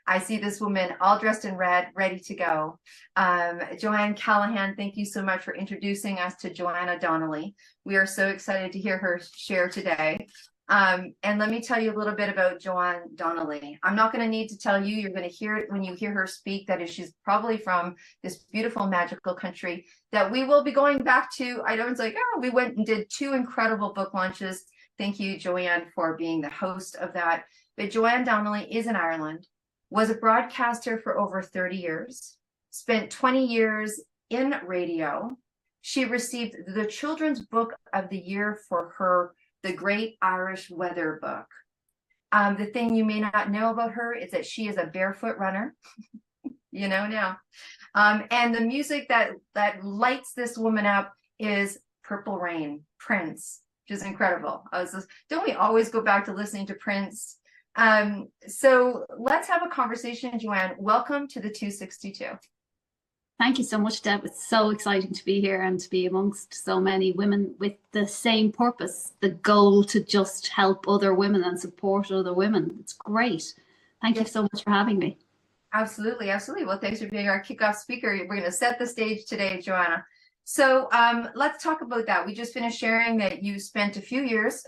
I see this woman all dressed in red, ready to go. Joanne Callahan, thank you so much for introducing us to Joanna Donnelly. We are so excited to hear her share today. And let me tell you a little bit about Joanne Donnelly. I'm not going to need to tell you, you're going to hear it when you hear her speak, that is, she's probably from this beautiful, magical country that we will be going back to. I know it's like, oh, we went and did 2 incredible book launches. Thank you, Joanne, for being the host of that. But Joanne Donnelly is in Ireland, was a broadcaster for over 30 years, spent 20 years in radio. She received the Children's Book of the Year for her The Great Irish Weather book. The thing you may not know about her is that she is a barefoot runner. You know now. And the music that lights this woman up is Purple Rain, Prince, which is incredible. Don't we always go back to listening to Prince? So let's have a conversation, Joanne. Welcome to the 262. Thank you so much, Deb. It's so exciting to be here and to be amongst so many women with the same purpose, the goal to just help other women and support other women. It's great. Thank you so much for having me. Absolutely, absolutely. Well, thanks for being our kickoff speaker. We're going to set the stage today, Joanna. So let's talk about that. We just finished sharing that you spent a few years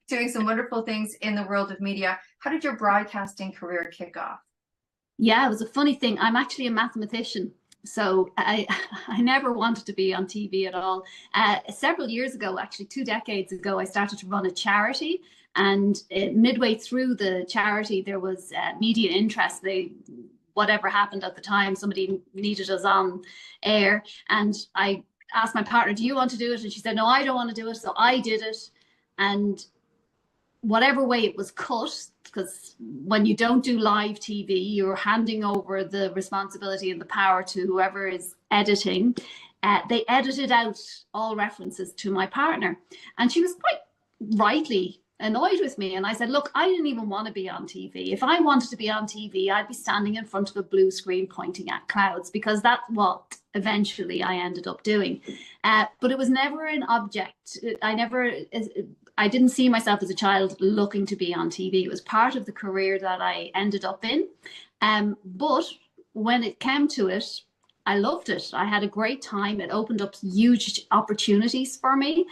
doing some wonderful things in the world of media. How did your broadcasting career kick off? Yeah, it was a funny thing. I'm actually a mathematician. So I never wanted to be on TV at all. Several years ago, actually 2 decades ago, I started to run a charity. And midway through the charity, there was media interest. Whatever happened at the time, somebody needed us on air. And I asked my partner, do you want to do it? And she said, no, I don't want to do it. So I did it. And whatever way it was cut, because when you don't do live TV, you're handing over the responsibility and the power to whoever is editing. They edited out all references to my partner. And she was quite rightly annoyed with me. And I said, look, I didn't even want to be on TV. If I wanted to be on TV, I'd be standing in front of a blue screen pointing at clouds, because that's what eventually I ended up doing. But it was never an object. I didn't see myself as a child looking to be on TV. It was part of the career that I ended up in. But when it came to it, I loved it. I had a great time. It opened up huge opportunities for me.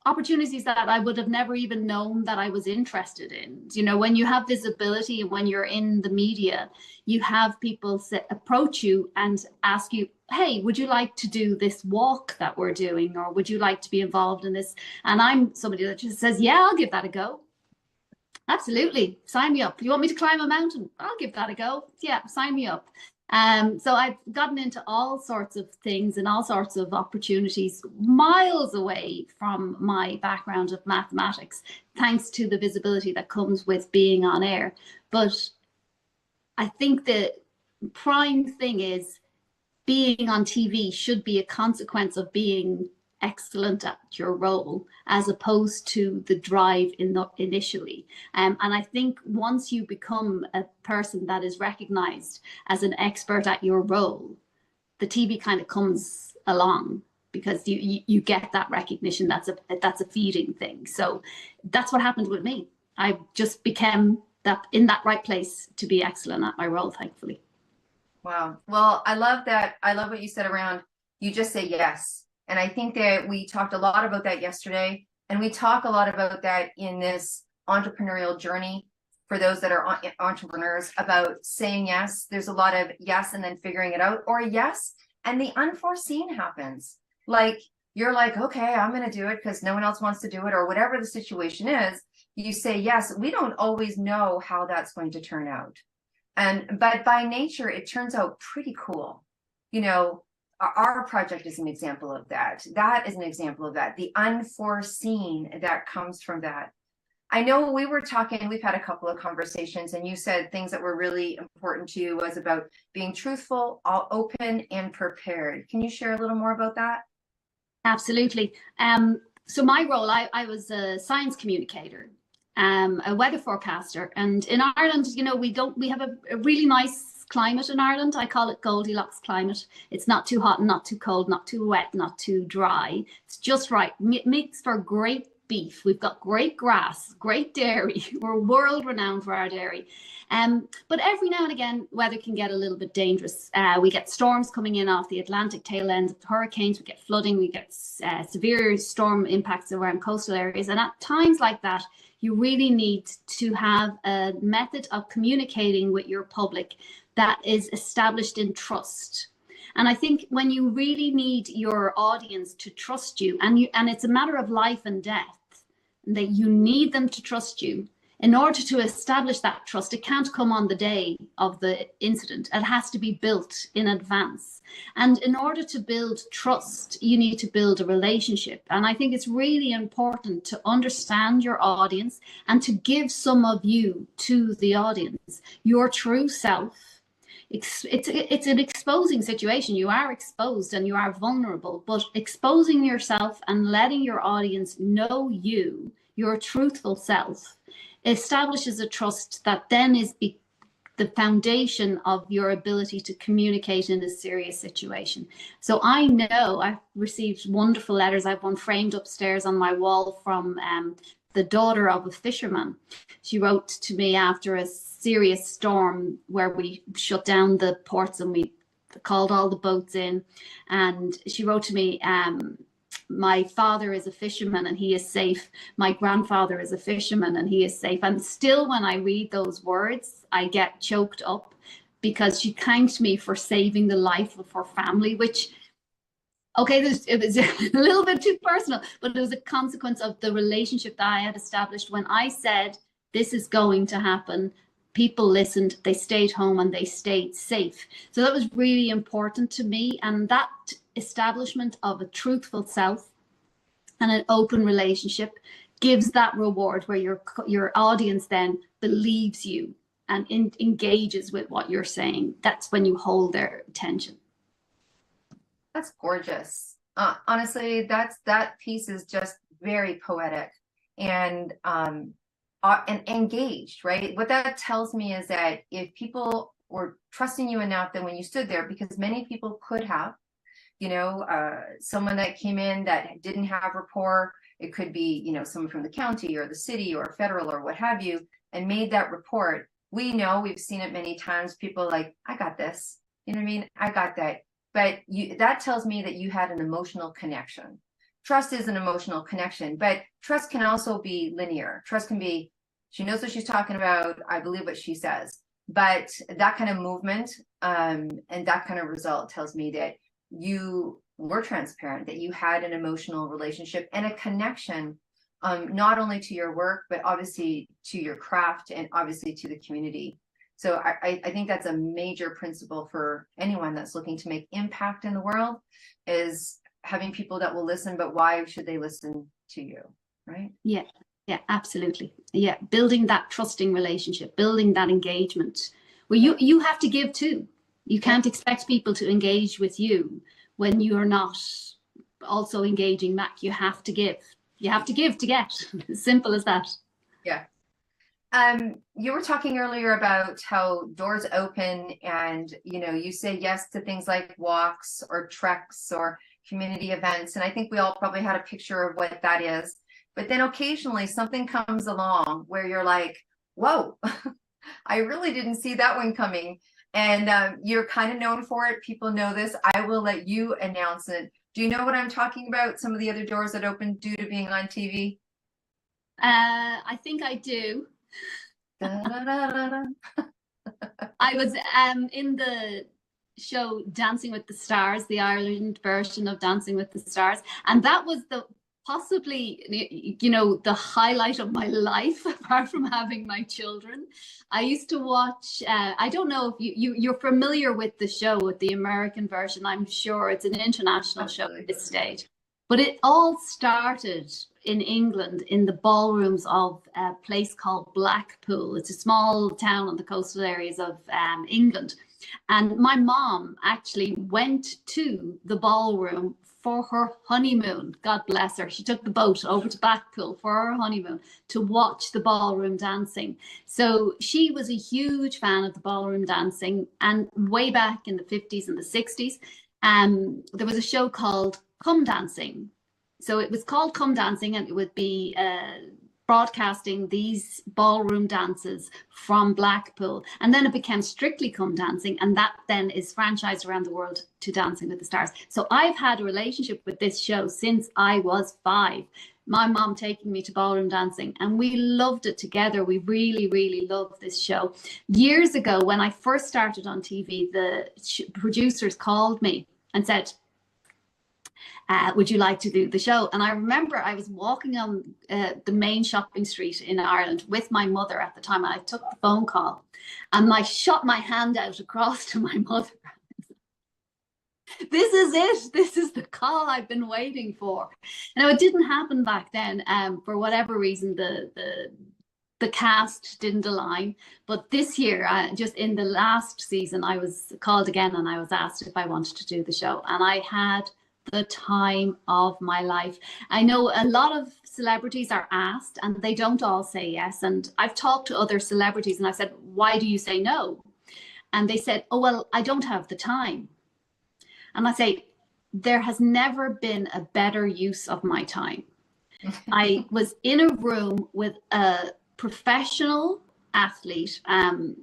Opportunities that I would have never even known that I was interested in. You know, when you have visibility and when you're in the media, you have people approach you and ask you, hey, would you like to do this walk that we're doing? Or would you like to be involved in this? And I'm somebody that just says, yeah, I'll give that a go. Absolutely. Sign me up. You want me to climb a mountain? I'll give that a go. Yeah, sign me up. So I've gotten into all sorts of things and all sorts of opportunities miles away from my background of mathematics, thanks to the visibility that comes with being on air. But I think the prime thing is being on TV should be a consequence of being excellent at your role, as opposed to the drive initially. And I think once you become a person that is recognized as an expert at your role, the TV kind of comes along, because you get that recognition. That's a feeding thing. So that's what happened with me. I just became in that right place to be excellent at my role, thankfully. Wow. Well, I love that. I love what you said around, you just say yes. And I think that we talked a lot about that yesterday, and we talk a lot about that in this entrepreneurial journey for those that are entrepreneurs, about saying yes. There's a lot of yes and then figuring it out, or yes and the unforeseen happens. Like you're like, okay, I'm going to do it because no one else wants to do it, or whatever the situation is. You say yes. We don't always know how that's going to turn out. But by nature, it turns out pretty cool. You know, our project is an example of that. That is an example of that. The unforeseen that comes from that. I know we were talking, we've had a couple of conversations, and you said things that were really important to you was about being truthful, all open, and prepared. Can you share a little more about that? Absolutely. So my role, I was a science communicator, a weather forecaster. And in Ireland, you know, we have a really nice climate in Ireland. I call it Goldilocks climate. It's not too hot and not too cold, not too wet, not too dry. It's just right. It makes for great beef. We've got great grass, great dairy. We're world renowned for our dairy. But every now and again, weather can get a little bit dangerous. We get storms coming in off the Atlantic tail ends of hurricanes. We get flooding. We get severe storm impacts around coastal areas. And at times like that, you really need to have a method of communicating with your public that is established in trust. And I think when you really need your audience to trust you, and it's a matter of life and death, that you need them to trust you. In order to establish that trust, it can't come on the day of the incident. It has to be built in advance. And in order to build trust, you need to build a relationship. And I think it's really important to understand your audience and to give some of you to the audience, your true self. It's an exposing situation. You are exposed and you are vulnerable, but exposing yourself and letting your audience know you, your truthful self, establishes a trust that then is the foundation of your ability to communicate in a serious situation. So I know I've received wonderful letters. I have one framed upstairs on my wall from the daughter of a fisherman. She wrote to me after a serious storm where we shut down the ports and we called all the boats in. And she wrote to me, my father is a fisherman and he is safe. My grandfather is a fisherman and he is safe. And still, when I read those words, I get choked up because she thanked me for saving the life of her family, which, okay, it was a little bit too personal, but it was a consequence of the relationship that I had established when I said, this is going to happen. People listened, they stayed home and they stayed safe. So that was really important to me. And that establishment of a truthful self and an open relationship gives that reward where your audience then believes you and engages with what you're saying. That's when you hold their attention. That's gorgeous. Honestly, that piece is just very poetic and engaged, right? What that tells me is that if people were trusting you enough, that when you stood there, because many people could have, someone that came in that didn't have rapport, it could be, someone from the county or the city or federal or what have you, and made that report. We know, we've seen it many times, people like, I got this, you know what I mean? I got that. But that tells me that you had an emotional connection. Trust is an emotional connection, but trust can also be linear. Trust can be, she knows what she's talking about, I believe what she says. But that kind of movement and that kind of result tells me that you were transparent, that you had an emotional relationship and a connection, not only to your work, but obviously to your craft and obviously to the community. So I think that's a major principle for anyone that's looking to make impact in the world, is having people that will listen, but why should they listen to you, right? Yeah, absolutely. Yeah, building that trusting relationship, building that engagement where you have to give too. You can't expect people to engage with you when you're not also engaging back. You have to give. You have to give to get. As simple as that. Yeah. You were talking earlier about how doors open and, you say yes to things like walks or treks or community events. And I think we all probably had a picture of what that is. But then occasionally something comes along where you're like, whoa, I really didn't see that one coming. And you're kind of known for it. People know this. I will let you announce it. Do you know what I'm talking about? Some of the other doors that opened due to being on TV? I think I do. I was in the show Dancing with the Stars, the Ireland version of Dancing with the Stars, and that was possibly the highlight of my life, apart from having my children. I used to watch, I don't know if you're familiar with the show, with the American version. I'm sure it's an international show at this stage, but it all started in England in the ballrooms of a place called Blackpool. It's a small town on the coastal areas of England. And my mom actually went to the ballroom for her honeymoon. God bless her. She took the boat over to Blackpool for her honeymoon to watch the ballroom dancing. So she was a huge fan of the ballroom dancing. And way back in the 50s and the 60s, there was a show called Come Dancing. So it was called Come Dancing, and it would be broadcasting these ballroom dances from Blackpool. And then it became Strictly Come Dancing, and that then is franchised around the world to Dancing with the Stars. So I've had a relationship with this show since I was 5. My mom taking me to ballroom dancing, and we loved it together. We really, really loved this show. Years ago, when I first started on TV, the producers called me and said, would you like to do the show? And I remember I was walking on the main shopping street in Ireland with my mother at the time. And I took the phone call and I shot my hand out across to my mother. This is it. This is the call I've been waiting for. Now, it didn't happen back then. For whatever reason, the cast didn't align. But this year, just in the last season, I was called again and I was asked if I wanted to do the show. And I had the time of my life. I know a lot of celebrities are asked and they don't all say yes. And I've talked to other celebrities and I said, why do you say no? And they said, oh, well, I don't have the time. And I say, there has never been a better use of my time. I was in a room with a professional athlete on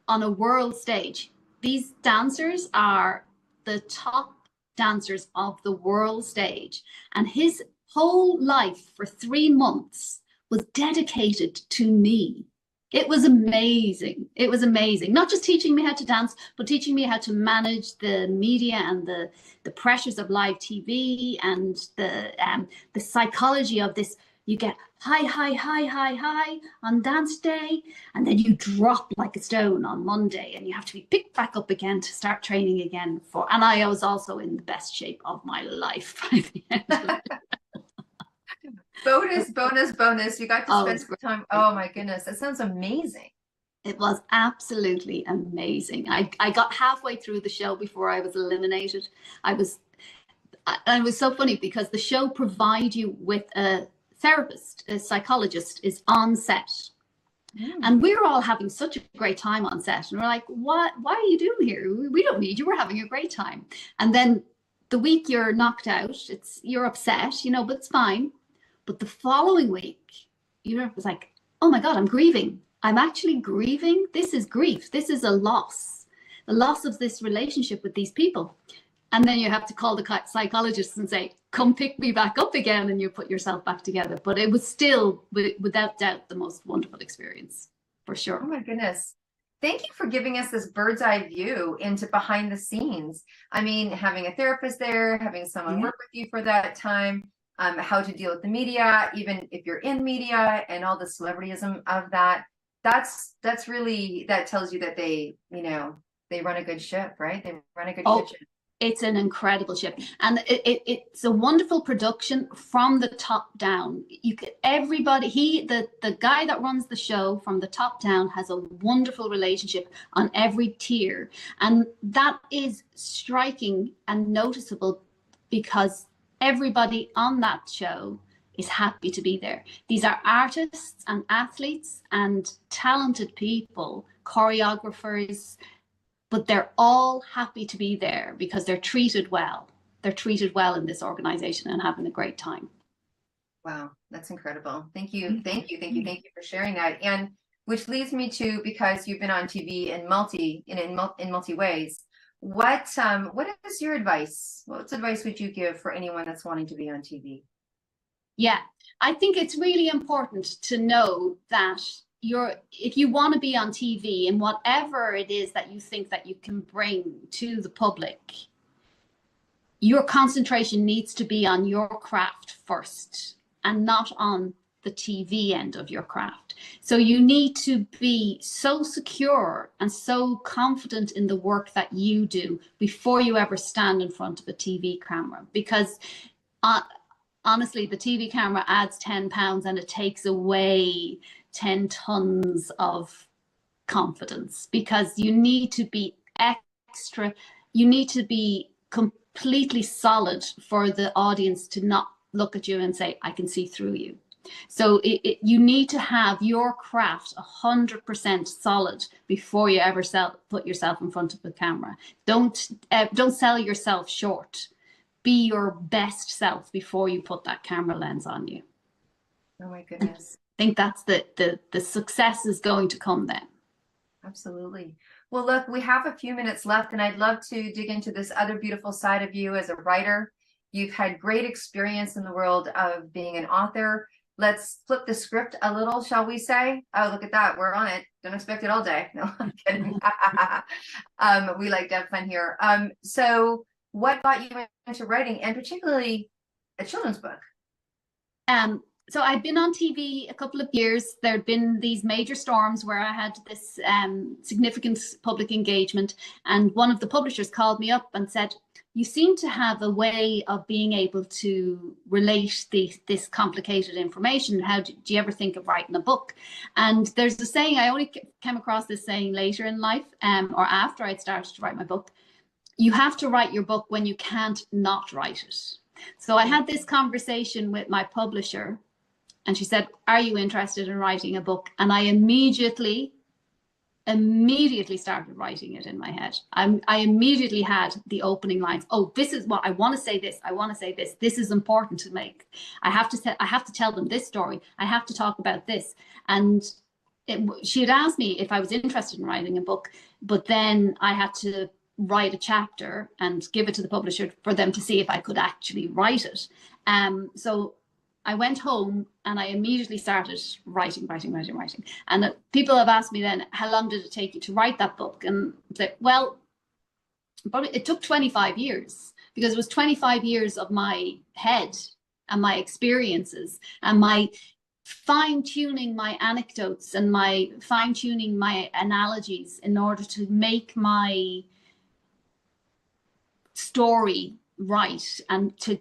a world stage. These dancers are the top dancers of the world stage, and his whole life for 3 months was dedicated to me. It was amazing. It was amazing. Not just teaching me how to dance, but teaching me how to manage the media and the pressures of live TV and the psychology of this. You get high on dance day, and then you drop like a stone on Monday, and you have to be picked back up again to start training again for. And I was also in the best shape of my life by the end of it. bonus. You got to spend some time. Oh my goodness, that sounds amazing. It was absolutely amazing. I got halfway through the show before I was eliminated. It was so funny because the show provides you with a therapist, a psychologist is on set. And we're all having such a great time on set. And we're like, why are you doing here? We don't need you. We're having a great time. And then the week you're knocked out, you're upset, but it's fine. But the following week, it was like, oh my God, I'm grieving. I'm actually grieving. This is grief. This is a loss of this relationship with these people. And then you have to call the psychologist and say, come pick me back up again, and you put yourself back together. But it was still, without doubt, the most wonderful experience, for sure. Oh my goodness. Thank you for giving us this bird's eye view into behind the scenes. I mean, having a therapist there, having someone work with you for that time, how to deal with the media, even if you're in media, and all the celebrityism of that. That's really, that tells you that they run a good ship, right? They run a good kitchen. It's an incredible ship, and it's a wonderful production from the top down. You could the guy that runs the show from the top down has a wonderful relationship on every tier, and that is striking and noticeable because everybody on that show is happy to be there. These are artists and athletes and talented people, choreographers. But they're all happy to be there because they're treated well. They're treated well in this organization and having a great time. Wow, that's incredible. Thank you for sharing that. And which leads me to, because you've been on TV in multi ways. What is your advice? What advice would you give for anyone that's wanting to be on TV? Yeah, I think it's really important to know that if you want to be on TV and whatever it is that you think that you can bring to the public, your concentration needs to be on your craft first and not on the TV end of your craft. So you need to be so secure and so confident in the work that you do before you ever stand in front of a TV camera, because honestly, the TV camera adds 10 pounds and it takes away 10 tons of confidence, because you need to be completely solid for the audience to not look at you and say, I can see through you. So you need to have your craft 100% solid before you ever put yourself in front of the camera. Don't sell yourself short. be your best self before you put that camera lens on you. Oh my goodness. I think that's the success is going to come then. Absolutely. Well, look, we have a few minutes left, and I'd love to dig into this other beautiful side of you as a writer. You've had great experience in the world of being an author. Let's flip the script a little, shall we say? Oh, look at that. We're on it. Don't expect it all day. No, I'm kidding. We like to have fun here. So what got you into writing, and particularly a children's book? So I'd been on TV a couple of years. There'd been these major storms where I had this significant public engagement, and one of the publishers called me up and said, you seem to have a way of being able to relate this complicated information. How do you ever think of writing a book? And there's a saying, I only came across this saying later in life, or after I'd started to write my book. You have to write your book when you can't not write it. So I had this conversation with my publisher, and she said, are you interested in writing a book? And I immediately started writing it in my head. I immediately had the opening lines. Oh, this is what I want to say. I want to say this. This is important to make. I have to tell them this story. I have to talk about this. And she had asked me if I was interested in writing a book, but then I had to write a chapter and give it to the publisher for them to see if I could actually write it. So I went home and I immediately started writing. And people have asked me then, how long did it take you to write that book? And I said, well, it took 25 years, because it was 25 years of my head and my experiences and my fine-tuning my anecdotes and my fine-tuning my analogies in order to make my story right, and to,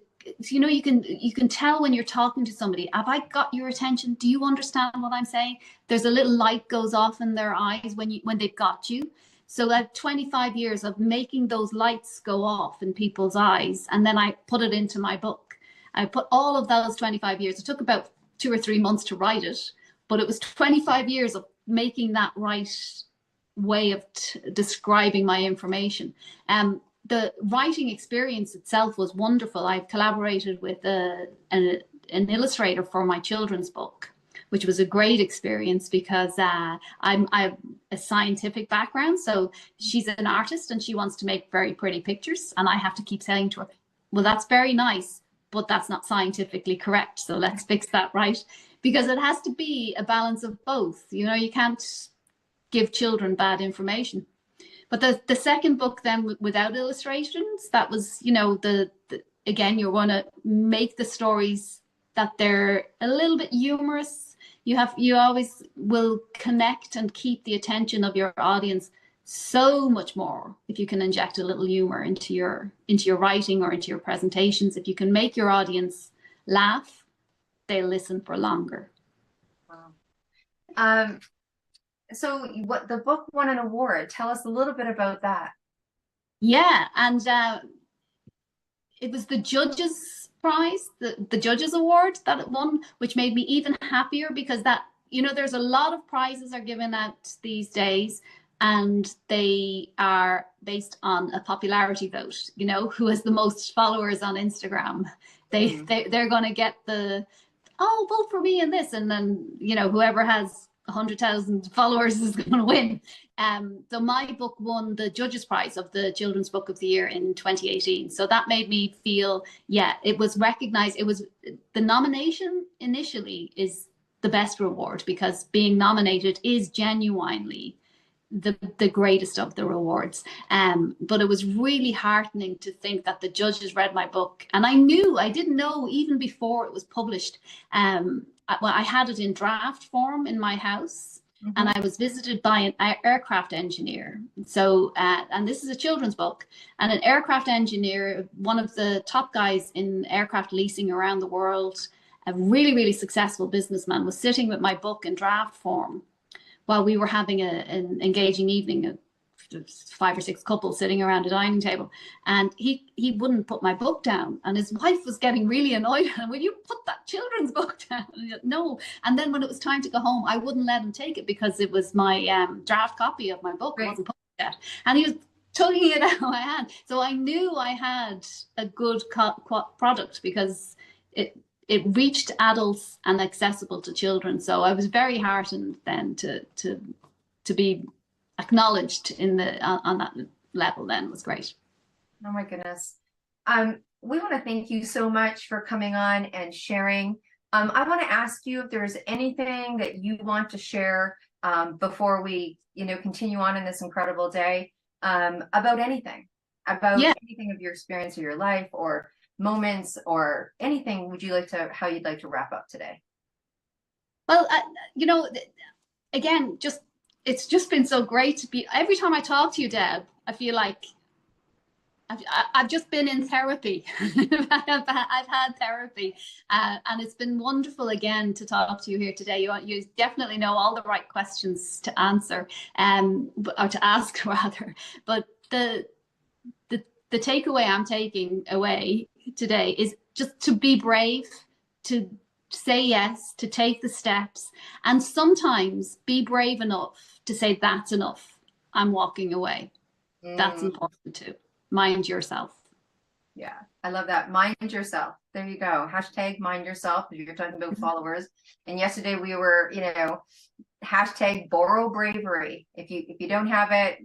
you know, you can tell when you're talking to somebody, have I got your attention? Do you understand what I'm saying? There's a little light goes off in their eyes when they've got you. So that 25 years of making those lights go off in people's eyes, and then I put it into my book. I put all of those 25 years. It took about 2 or 3 months to write it, but it was 25 years of making that right way of describing my information. The writing experience itself was wonderful. I've collaborated with an illustrator for my children's book, which was a great experience, because I have a scientific background. So she's an artist and she wants to make very pretty pictures. And I have to keep saying to her, well, that's very nice, but that's not scientifically correct. So let's fix that, right? Because it has to be a balance of both. You know, you can't give children bad information. But the second book then, without illustrations, that was, you know, again, you're going to make the stories that they're a little bit humorous. You always will connect and keep the attention of your audience so much more if you can inject a little humor into your writing or into your presentations. If you can make your audience laugh, they'll listen for longer. Wow. So what, the book won an award. Tell us a little bit about that. Yeah, and it was the Judges Prize, the Judges Award that it won, which made me even happier, because that, you know, there's a lot of prizes are given out these days, and they are based on a popularity vote. You know, who has the most followers on Instagram? They're going to get the, oh, vote for me in this, and then, you know, whoever has 100,000 followers is going to win. So my book won the Judges Prize of the Children's Book of the Year in 2018. So that made me feel, yeah, it was recognized. It was, the nomination initially is the best reward, because being nominated is genuinely the greatest of the rewards. But it was really heartening to think that the judges read my book. And I didn't know even before it was published. Well, I had it in draft form in my house, and I was visited by an aircraft engineer. So, and this is a children's book, and an aircraft engineer, one of the top guys in aircraft leasing around the world, a really, really successful businessman, was sitting with my book in draft form while we were having an engaging evening. 5 or 6 couples sitting around a dining table, and he wouldn't put my book down, and his wife was getting really annoyed. Will you put that children's book down? No. And then when it was time to go home, I wouldn't let him take it, because it was my draft copy of my book. Right. It wasn't published yet, and he was tugging it out of my hand. So I knew I had a good product because it reached adults and accessible to children. So I was very heartened then to be acknowledged in the on that level. Then it was great. Oh my goodness. We want to thank you so much for coming on and sharing. I want to ask you if there's anything that you want to share before we, continue on in this incredible day, about anything of your experience of your life or moments or anything. How you'd like to wrap up today? Well, again, it's just been so great to be. Every time I talk to you, Deb, I feel like I've just been in therapy. I've had therapy, and it's been wonderful again to talk to you here today. You definitely know all the right questions to answer, or to ask rather. But the takeaway I'm taking away today is just to be brave, to say yes, to take the steps, and sometimes be brave enough to say that's enough. I'm walking away. That's important too. Mind yourself. Yeah, I love that. Mind yourself. There you go. Hashtag mind yourself. If you're talking about followers. And yesterday we were, hashtag borrow bravery. If you don't have it,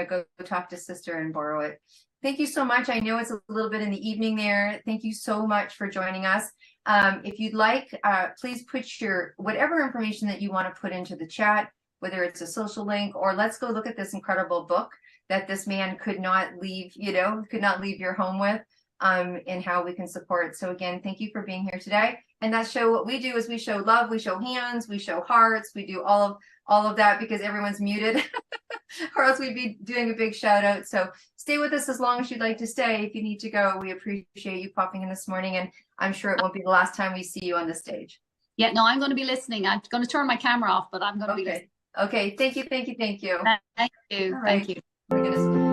go talk to sister and borrow it. Thank you so much. I know it's a little bit in the evening there. Thank you so much for joining us. If you'd like, please put whatever information that you want to put into the chat, whether it's a social link or let's go look at this incredible book that this man could not leave your home with, and how we can support. So again, thank you for being here today. And what we do is we show love, we show hands, we show hearts, we do all of that because everyone's muted or else we'd be doing a big shout out. So stay with us as long as you'd like to stay. If you need to go, we appreciate you popping in this morning, and I'm sure it won't be the last time we see you on the stage. Yeah, no, I'm going to be listening. I'm going to turn my camera off, but I'm going to be listening. Okay. Thank you. Thank you. All right. Thank you. My goodness.